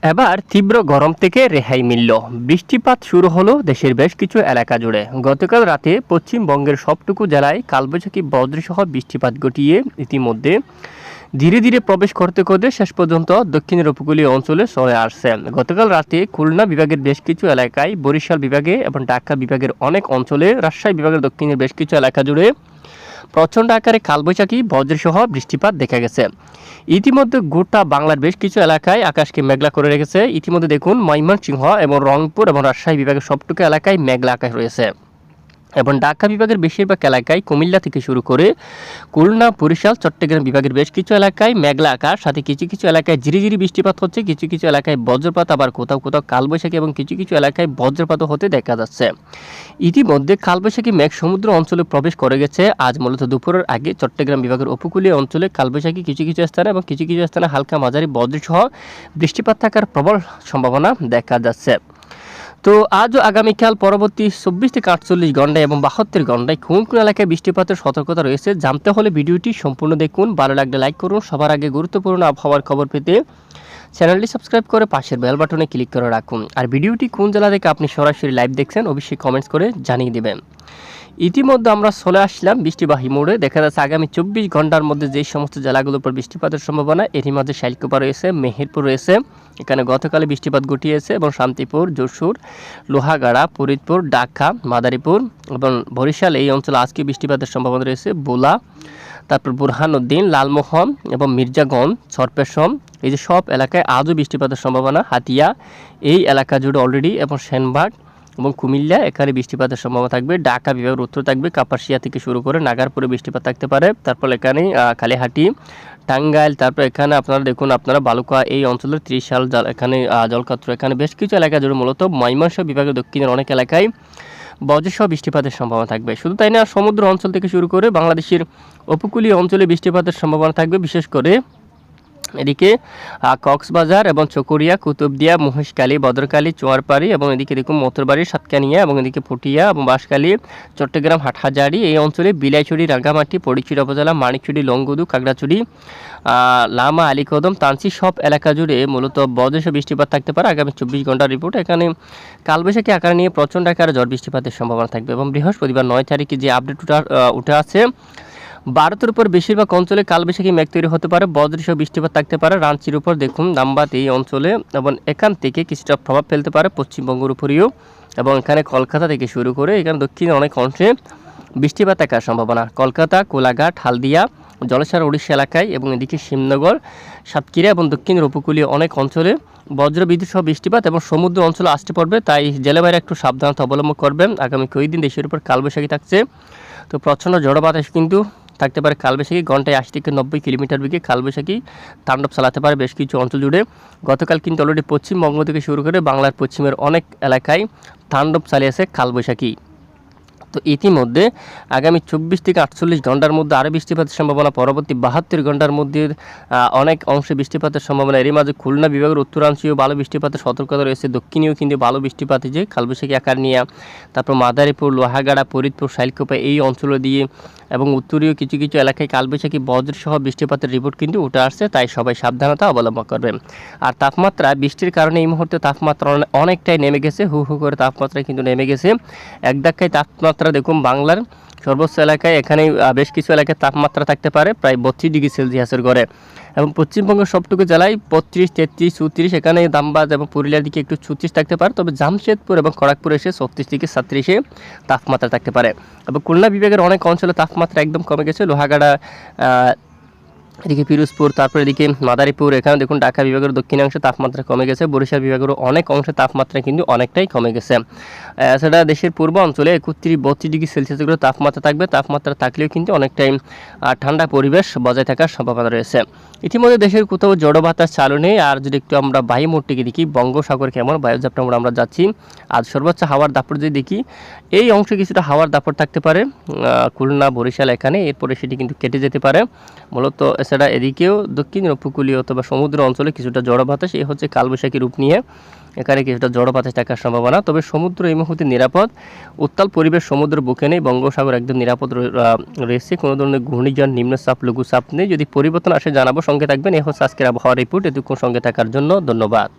এবার তীব্র গরম থেকে রেহাই মিলল। বৃষ্টিপাত শুরু হলো দেশের বেশ কিছু এলাকা জুড়ে। গতকাল রাতে পশ্চিমবঙ্গের সবটুকু জেলায় কালবৈশাখী বজ্রসহ বৃষ্টিপাত ঘটিয়ে ইতিমধ্যে ধীরে ধীরে প্রবেশ করতে করতে শেষ পর্যন্ত দক্ষিণের উপকূলীয় অঞ্চলে চলে আসছে। গতকাল রাতে খুলনা বিভাগের বেশ কিছু এলাকায়, বরিশাল বিভাগে এবং ঢাকা বিভাগের অনেক অঞ্চলে, রাজশাহী বিভাগের দক্ষিণের বেশ কিছু এলাকা জুড়ে প্রচণ্ড আকারে কালবৈশাখী বজ্রসহ বৃষ্টিপাত দেখা গেছে। ইতিমধ্যে গোটা বাংলার বেশ কিছু এলাকায় আকাশকে মেঘলা করে রেখেছে। ইতিমধ্যে দেখুন ময়মনসিংহ এবং রংপুর এবং রাজশাহী বিভাগের সবটুকু এলাকায় মেঘলা আকাশ রয়েছে এবং ঢাকা বিভাগের বেশিরভাগ এলাকায়, কুমিল্লা থেকে শুরু করে খুলনা, বরিশাল, চট্টগ্রাম বিভাগের বেশ কিছু এলাকায় মেঘলা আকাশ, সাথে কিছু কিছু এলাকায় ঝিরিঝিরি বৃষ্টিপাত হচ্ছে, কিছু কিছু এলাকায় বজ্রপাত, আবার কোথাও কোথাও কালবৈশাখী এবং কিছু কিছু এলাকায় বজ্রপাত হতে দেখা যাচ্ছে। ইতিমধ্যে কালবৈশাখী মেঘ সমুদ্র অঞ্চলে প্রবেশ করে গেছে। আজ মূলত দুপুরের আগে চট্টগ্রাম বিভাগের উপকূলীয় অঞ্চলে কালবৈশাখী কিছু কিছু স্থানে এবং কিছু কিছু স্থানে হালকা মাঝারি বজ্রসহ বৃষ্টিপাত থাকার প্রবল সম্ভাবনা দেখা যাচ্ছে। তো আজ ও আগামীকাল পরবর্তী 24 থেকে 48 ঘন্টায় এবং 72 ঘন্টায় কোন কোন এলাকায় বৃষ্টিপাতের সতর্কতা রয়েছে জানতে হলে ভিডিওটি সম্পূর্ণ দেখুন। ভালো লাগলে লাইক করুন। সবার আগে গুরুত্বপূর্ণ আবহাওয়ার খবর পেতে চ্যানেলটি সাবস্ক্রাইব করে পাশের বেল বাটনে ক্লিক করে রাখুন। আর ভিডিওটি কোন জেলা থেকে আপনি সরাসরি লাইভ দেখছেন অবশ্যই কমেন্টস করে জানিয়ে দেবেন। ইতিমধ্যে আমরা চলে আসলাম বৃষ্টিবাহী মোড়ে। দেখা যাচ্ছে আগামী 24 ঘন্টার মধ্যে যে সমস্ত জেলাগুলোর উপর বৃষ্টিপাতের সম্ভাবনা, এরই মধ্যে শাইলকুপা রয়েছে, মেহেরপুর রয়েছে, এখানে গতকালে বৃষ্টিপাত ঘটিয়েছে, এবং শান্তিপুর, যশোর, লোহাগাড়া, ফরিদপুর, ঢাকা, মাদারীপুর এবং বরিশাল এই অঞ্চলে আজকে বৃষ্টিপাতের সম্ভাবনা রয়েছে। বোলা, তারপর বুরহানুদ্দিন, লালমোহন এবং মির্জাগঞ্জ, সরপেশম, এই যে সব এলাকায় আজও বৃষ্টিপাতের সম্ভাবনা। হাতিয়া এই এলাকা জুড়ে অলরেডি, এবং সেনবাগ এবং কুমিল্লা এখানে বৃষ্টিপাতের সম্ভাবনা থাকবে। ঢাকা বিভাগের উত্তর থাকবে, কাপাসিয়া থেকে শুরু করে নাগারপুরে বৃষ্টিপাত থাকতে পারে। তারপর এখানে কালীহাটি, টাঙ্গাইল, তারপর এখানে আপনারা দেখুন বালুকা এই অঞ্চলের ত্রিশাল, এখানে জলকাত্র, এখানে বেশ কিছু এলাকা জুড়ে মূলত ময়মনসিংহ বিভাগের দক্ষিণের অনেক এলাকায় বজ্রসহ বৃষ্টিপাতের সম্ভাবনা থাকবে। শুধু তাই না, সমুদ্র অঞ্চল থেকে শুরু করে বাংলাদেশের উপকূলীয় অঞ্চলে বৃষ্টিপাতের সম্ভাবনা থাকবে। বিশেষ করে এদিকে কক্সবাজার এবং চকরিয়া, কুতুবদিয়া, মহেশখালী, বদরখালী, চুয়ারপাড়ি এবং এদিকে দেখুন মথুরবাড়ি, সাতকানিয়া এবং এদিকে পুটিয়া এবং বাঁশখালী, চট্টগ্রাম, হাটহাজারী এই অঞ্চলে, বিলাইছড়ি, রাঙ্গামাটি, ফটিকছড়ি উপজেলা, মানিকছড়ি, লংগদু, খাগড়াছড়ি, লামা, আলীকদম, তানসি সব এলাকা জুড়ে মূলত বজ্রসহ বৃষ্টিপাত থাকতে পারে। আগামী 24 ঘন্টার রিপোর্ট, এখানে কালবৈশাখী আকার নিয়ে প্রচণ্ড আকারে ঝড় বৃষ্টিপাতের সম্ভাবনা থাকবে। এবং বৃহস্পতিবার 9 তারিখে যে আপডেট উঠে আছে, ভারতের উপর বেশিরভাগ অঞ্চলে কালবৈশাখী মেঘ তৈরি হতে পারে, বজ্রসহ বৃষ্টিপাত থাকতে পারে। রাঞ্চির উপর দেখুন, ধানবাদ এই অঞ্চলে, এবং এখান থেকে কিছুটা প্রভাব ফেলতে পারে পশ্চিমবঙ্গের উপরেও, এবং এখানে কলকাতা থেকে শুরু করে এখানে দক্ষিণে অনেক অংশে বৃষ্টিপাত থাকার সম্ভাবনা। কলকাতা, কোলাঘাট, হালদিয়া, জলসার উড়িষ্যা এলাকায় এবং এদিকে শিবনগর, সাতক্ষীরা এবং দক্ষিণের উপকূলীয় অনেক অঞ্চলে বজ্রবিদ্যুৎ সহ বৃষ্টিপাত এবং সমুদ্র অঞ্চলে আসতে পারবে, তাই জেলেবাইরা একটু সাবধানতা অবলম্বন করবেন। আগামী কয়েকদিন দেশের উপর কালবৈশাখী থাকছে, তো প্রচণ্ড ঝড় বাতাস কিন্তু থাকতে পারে। কালবৈশাখী ঘন্টায় 80 থেকে 90 কিলোমিটার বেগে কালবৈশাখী তাণ্ডব চালাতে পারে বেশ কিছু অঞ্চল জুড়ে। গতকাল কিন্তু অলরেডি পশ্চিমবঙ্গ থেকে শুরু করে বাংলার পশ্চিমের অনেক এলাকায় তাণ্ডব চালিয়েছে কালবৈশাখী। তো ইতিমধ্যে আগামী 24 থেকে 48 ঘন্টার মধ্যে আরও বৃষ্টিপাতের সম্ভাবনা, পরবর্তী 72 ঘন্টার মধ্যে অনেক অংশে বৃষ্টিপাতের সম্ভাবনা। এরই মাঝে খুলনা বিভাগের উত্তরাংশীয় ভালো বৃষ্টিপাতের সতর্কতা রয়েছে, দক্ষিণেও কিন্তু ভালো বৃষ্টিপাত যে কালবৈশাখী আকার নিয়ে। তারপর মাদারীপুর, লোহাগাড়া, ফরিদপুর, শাইলকুপা এই অঞ্চল দিয়ে এবং উত্তরীয় কিছু কিছু এলাকায় কালবৈশাখী বজ্রসহ বৃষ্টিপাতের রিপোর্ট কিন্তু উঠে আসছে, তাই সবাই সাবধানতা অবলম্বন করবেন। আর তাপমাত্রা, বৃষ্টির কারণে এই মুহূর্তে তাপমাত্রা অনেকটাই নেমে গেছে, হু হু করে তাপমাত্রা কিন্তু নেমে গেছে। এক ধাক্কায় তাপমাত্রা দেখুন বাংলার সর্বোচ্চ এলাকায়, এখানে বেশ কিছু এলাকায় তাপমাত্রা থাকতে পারে প্রায় 32 ডিগ্রি সেলসিয়াসের ঘরে, এবং পশ্চিমবঙ্গের সবটুকু জেলায় 35, 33, 34, এখানে ধানবাদ এবং পুরুলিয়ার দিকে একটু 36 থাকতে পারে, তবে জামশেদপুর এবং খড়গপুরে এসে 34 থেকে 37 তাপমাত্রা থাকতে পারে। এবং খুলনা বিভাগের অনেক অঞ্চলে তাপমাত্রা একদম কমে গেছে, লোহাগাড়া, এদিকে পিরোজপুর, তারপর এদিকে মাদারীপুর, এখানে দেখুন ঢাকা বিভাগের দক্ষিণাংশে তাপমাত্রা কমে গেছে, বরিশাল বিভাগেরও অনেক অংশে তাপমাত্রা কিন্তু অনেকটাই কমে গেছে। সেটা দেশের পূর্ব অঞ্চলে 31-32 ডিগ্রি সেলসিয়াসের তাপমাত্রা থাকবে, তাপমাত্রা থাকলেও কিন্তু অনেকটাই ঠান্ডা পরিবেশ বজায় থাকার সম্ভাবনা রয়েছে। ইতিমধ্যে দেশের কোথাও জড়ো বাতাস চালু নেই। আর যদি একটু আমরা বায়ুমোড়টিকে দেখি, বঙ্গোসাগর কেমন বায়ুচাপটা আমরা যাচ্ছি, আজ সর্বোচ্চ হাওয়ার দাপট যদি দেখি, এই অংশে কিছুটা হাওয়ার দাপট থাকতে পারে খুলনা, বরিশাল এখানে, এরপরে সেটি কিন্তু কেটে যেতে পারে মূলত। এছাড়া এদিকেও দক্ষিণ উপকূলীয় অথবা সমুদ্র অঞ্চলে কিছুটা জড়ো বাতাস, এই হচ্ছে কালবৈশাখী রূপ নিয়ে, এখানে কিছুটা জড়ো বাতাস থাকার সম্ভাবনা। তবে সমুদ্র এই মুহূর্তে নিরাপদ, উত্তাল পরিবেশ সমুদ্র বুকে নেই, বঙ্গোসাগর একদম নিরাপদ রয়েছে, কোনো ধরনের ঘূর্ণিঝড়, নিম্নচাপ, লঘুচাপ নেই। যদি পরিবর্তন আসে জানাবো, সঙ্গে থাকবেন। এই হচ্ছে আজকের আবহাওয়া রিপোর্ট। এতক্ষণ সঙ্গে থাকার জন্য ধন্যবাদ।